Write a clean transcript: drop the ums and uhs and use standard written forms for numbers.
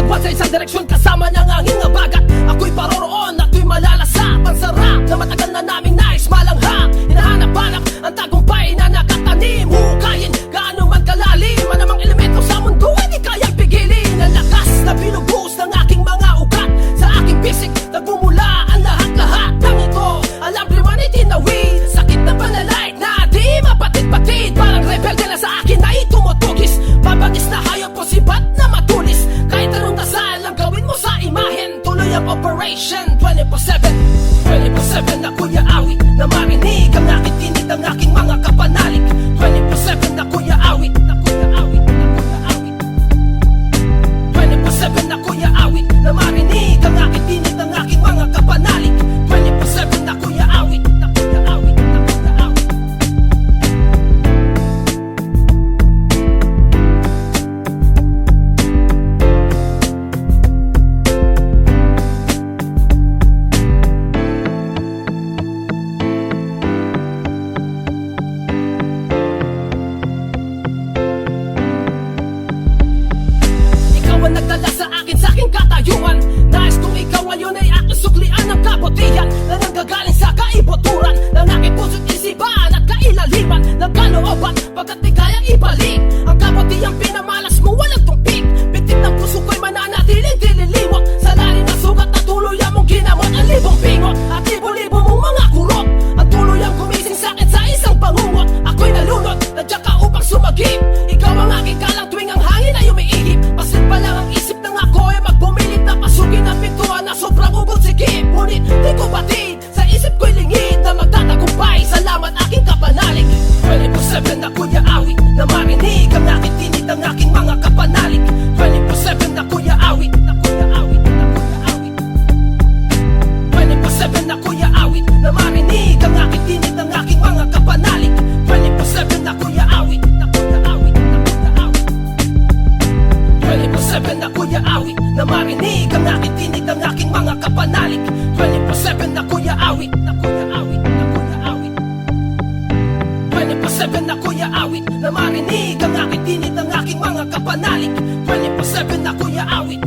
Nagbuhat sa isang direksyon kasama ng hangin na bagat. Ako'y paroroon at ako'y malalasap. Ang sarap na matagal na naming nais malanghap. Hinahanap-hanap ang tagumpay na nakatanim. Hukayin gaano man kalalim. Anumang elemento sa mundo hindi kayang pigilin. Ang lakas na binubuhos ng aking mga ugat. Sa aking bisig nagmumula ang lahat-lahat ng ito. Alam naman itinawid. Sakit na panlalait na di mapatid-patid. Parang rebelde na sa akin na itumutugis. Mabangis na hayop po sibat na matulis. Kahit anong dasal ang gawin mo sa imahen. Tuloy ang operation 24/7. 24/7 na Kuya Awit. Na marinig ang aking tinig ng aking mga kapanalig. 24/7 na Kuya Awit. Na Kuya Awit. Na Kuya Awit. 24/7 na Kuya Awit. Na marinig ang aking tinig ng aking mga kapanalig. 24/7 na Kuya Awit. Na Kuya Awit. Na Kuya Awit. Ikaw ang nagdala sa aking katayuan. Nais kong ikaw ngayon ay aking suklian ng kabutihan na nanggagaling sa kaibuturan ng aking puso't isipan at kailaliman ng kalooban. Pagkat di kayang ibalik ang kabutihang pinamalas mo walang tumpik. Bitik ng puso ko'y mananatiling dililiwak sa lalim na sugat na tuluyan mong ginamot. Ang libong pingot at libo-libo mong mga kurot. Ang tuluyang gumising sakit sa isang pangungot. Ako'y nalunod, nandiyan ka upang sumagip. Ikaw ang aking kalang tuwing ang hangin ay umiihip. Pasit pa lang ang isip ng ako ay magpumilit na pasukin ang pintuan na sobrang ubod sikip. Ngunit di ko batid, sa isip ko'y lingid na magtatagumpay. Salamat aking kapanalig. 24/7 na Kuya Awit. Na marinig ang aking tinig ng aking mga kapanalig. 24/7 na Kuya Awit. Na Kuya Awit. Na Kuya Awit. 24/7 na Kuya Awit. Na marinig ang aking tinig ng aking mga kapanalig. 24/7 na Kuya Awit. Na Kuya Awit. Na Kuya Awit. 24/7 na Kuya Awit. Na marinig ang aking tinig ng aking mga kapanalig. 24/7 na Kuya Awit. Na Kuya Awit. Na Kuya Awit. 24/7 na Kuya Awit. Na marinig ang aking tinig ng aking mga kapanalig. 24/7 na Kuya Awit.